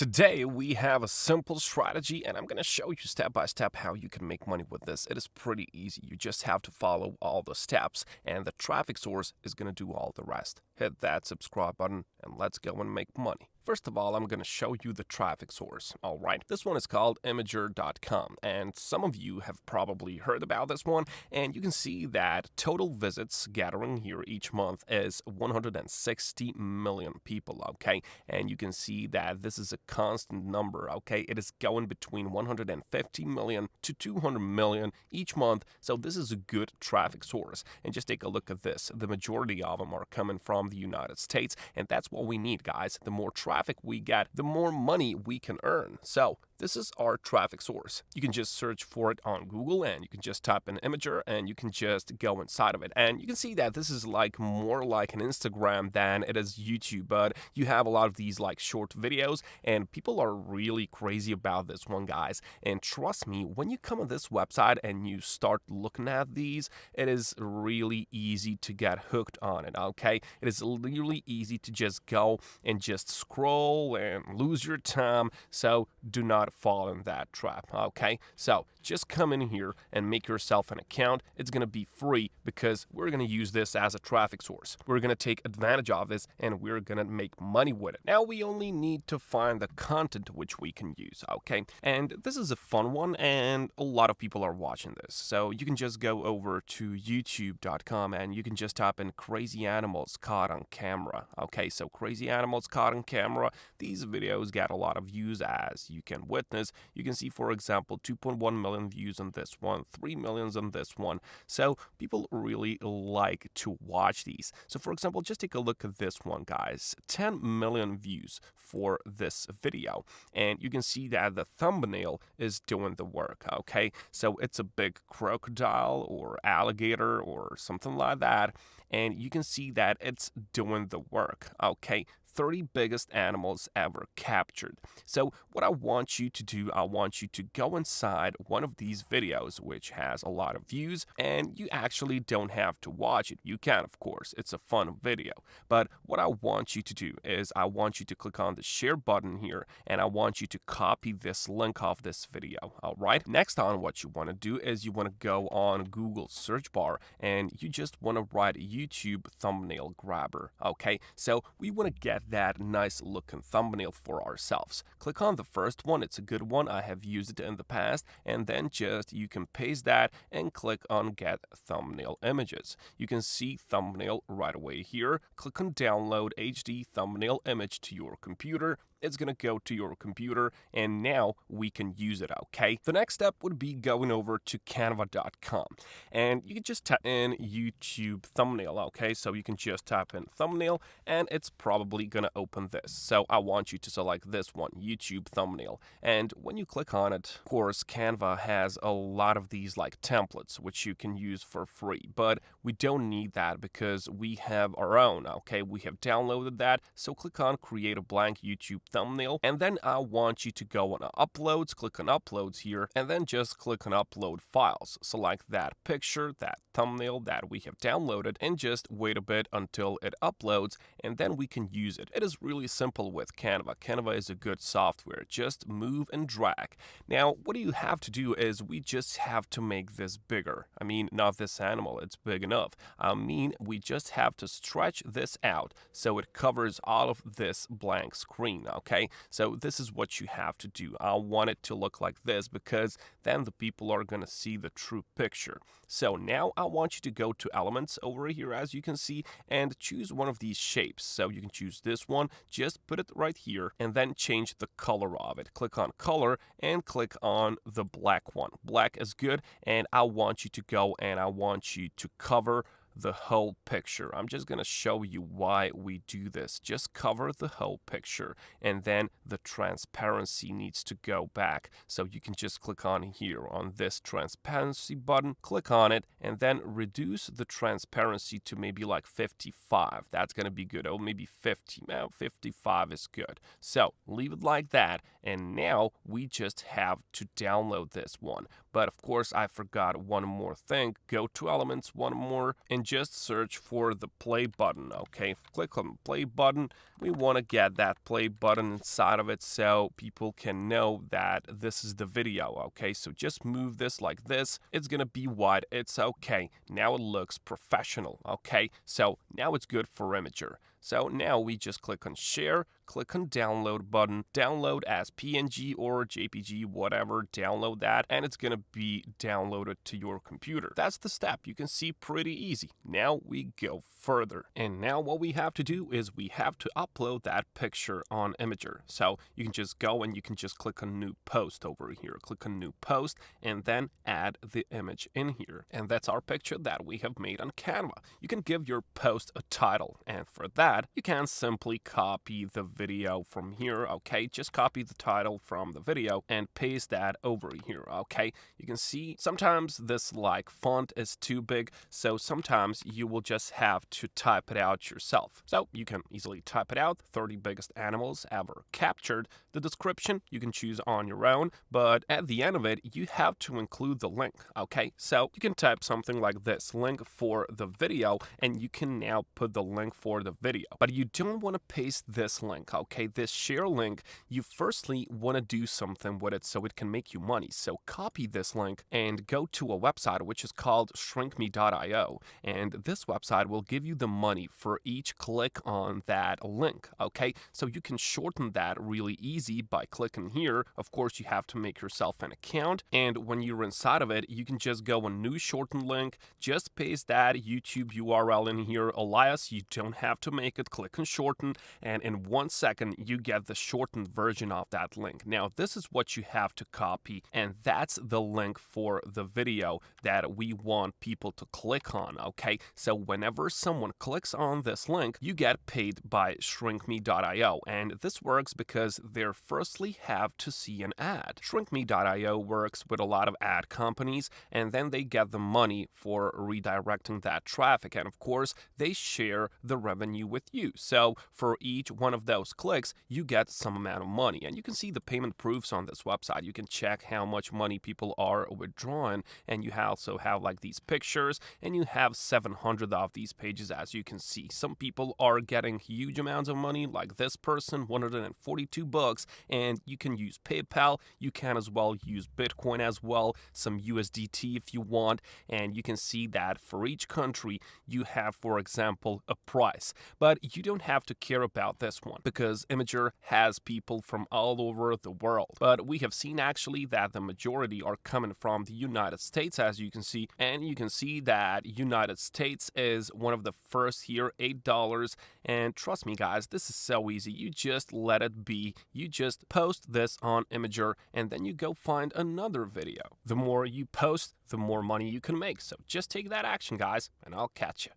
Today, we have a simple strategy, and I'm going to show you step by step how you can make money with this. It is pretty easy. You just have to follow all the steps, and the traffic source is going to do all the rest. Hit that subscribe button, and let's go and make money. First of all, I'm going to show you the traffic source. All right, this one is called Imgur.com, and some of you have probably heard about this one, and you can see that total visits gathering here each month is 160 million people, okay? And you can see that this is a constant number, okay? It is going between 150 million to 200 million each month, so this is a good traffic source. And just take a look at this. The majority of them are coming from the United States, and that's what we need, guys. The more traffic we get, the more money we can earn. So this is our traffic source. You can just search for it on Google, and you can just type in Imgur, and you can just go inside of it. And you can see that this is like more like an Instagram than it is YouTube, but you have a lot of these like short videos, and people are really crazy about this one, guys. And trust me, when you come on this website and you start looking at these, it is really easy to get hooked on it, okay? It is really easy to just go and just scroll and lose your time, so do not fall in that trap, okay? So just come in here and make yourself an account. It's going to be free because we're going to use this as a traffic source. We're going to take advantage of this, and we're going to make money with it. Now we only need to find the content which we can use, okay? And this is a fun one, and a lot of people are watching this. So you can just go over to youtube.com, and you can just type in crazy animals caught on camera, okay? So crazy animals caught on camera. These videos get a lot of views, as you can witness. You can see, for example, 2.1 million views on this one, 3 millions on this one. So people really like to watch these. So for example, just take a look at this one, guys. 10 million views for this video, and you can see that the thumbnail is doing the work, okay? So it's a big crocodile or alligator or something like that, and you can see that it's doing the work, okay? 30 biggest animals ever captured. So what I want you to do, I want you to go inside one of these videos which has a lot of views, and you actually don't have to watch it. You can, of course. It's a fun video. But what I want you to do is I want you to click on the share button here, and I want you to copy this link of this video, all right? Next on, what you want to do is you want to go on Google search bar, and you just want to write YouTube thumbnail grabber, okay? So we want to get that nice looking thumbnail for ourselves. Click on the first one. It's a good one. I have used it in the past. And then just you can paste that and click on get thumbnail images. You can see thumbnail right away here. Click on download HD thumbnail image to your computer. It's going to go to your computer, and now we can use it, okay? The next step would be going over to canva.com, and you can just type in YouTube thumbnail, okay? So you can just type in thumbnail, and it's probably going to open this. So I want you to select this one, YouTube thumbnail, and when you click on it, of course, Canva has a lot of these like templates which you can use for free, but we don't need that because we have our own, okay? We have downloaded that, so click on create a blank YouTube thumbnail, and then I want you to go on uploads, click on uploads here, and then just click on upload files. Select that picture, that thumbnail that we have downloaded, and just wait a bit until it uploads, and then we can use it. It is really simple with Canva. Canva is a good software. Just move and drag. Now, what you have to do is we just have to make this bigger. I mean, not this animal, it's big enough. I mean, we just have to stretch this out so it covers all of this blank screen, okay? So this is what you have to do. I want it to look like this because then the people are going to see the true picture. So now I want you to go to elements over here, as you can see, and choose one of these shapes. So you can choose this one, just put it right here, and then change the color of it. Click on color and click on the black one. Black is good, and I want you to go and I want you to cover the whole picture. I'm just going to show you why we do this. Just cover the whole picture, and then the transparency needs to go back. So you can just click on here on this transparency button, click on it, and then reduce the transparency to maybe like 55. That's going to be good. Oh, maybe 50. Now 55 is good. So leave it like that, and now we just have to download this one. But of course, I forgot one more thing. Go to elements, one more, and and just search for the play button, okay? Click on the play button. We want to get that play button inside of it so people can know that this is the video, okay? So just move this like this. It's gonna be wide. It's okay. Now it looks professional, okay? So now it's good for Imgur. So now we just click on share, click on download button, download as PNG or JPG, whatever, download that, and it's gonna be downloaded to your computer. That's the step. You can see pretty easy. Now we go further. And now what we have to do is we have to upload that picture on Imgur. So you can just go and you can just click on new post over here. Click on new post and then add the image in here. And that's our picture that we have made on Canva. You can give your post a title, and for that, you can simply copy the video from here, okay? Just copy the title from the video and paste that over here, okay? You can see sometimes this like font is too big, so sometimes you will just have to type it out yourself. So you can easily type it out, 30 biggest animals ever captured. The description you can choose on your own, but at the end of it, you have to include the link, okay? So you can type something like this, link for the video, and you can now put the link for the video. But you don't want to paste this link, okay? This share link, you firstly want to do something with it so it can make you money. So copy this link and go to a website which is called shrinkme.io. And this website will give you the money for each click on that link, okay? So you can shorten that really easy by clicking here. Of course, you have to make yourself an account. And when you're inside of it, you can just go on new shortened link, just paste that YouTube URL in here. Alias, you don't have to make it, click on shorten, and in 1 second you get the shortened version of that link. Now this is what you have to copy, and that's the link for the video that we want people to click on, okay? So whenever someone clicks on this link, you get paid by shrinkme.io, and this works because they firstly have to see an ad. Shrinkme.io works with a lot of ad companies, and then they get the money for redirecting that traffic, and of course they share the revenue with you. So for each one of those clicks, you get some amount of money, and you can see the payment proofs on this website. You can check how much money people are withdrawing, and you also have like these pictures, and you have 700 of these pages, as you can see. Some people are getting huge amounts of money, like this person, $142, and you can use PayPal. You can as well use Bitcoin as well, some USDT if you want, and you can see that for each country you have, for example, a price. But you don't have to care about this one because Imgur has people from all over the world. But we have seen actually that the majority are coming from the United States, as you can see, and you can see that United States is one of the first here, $8. And trust me guys, this is so easy. You just let it be. You just post this on Imgur and then you go find another video. The more you post, the more money you can make. So just take that action guys, and I'll catch you.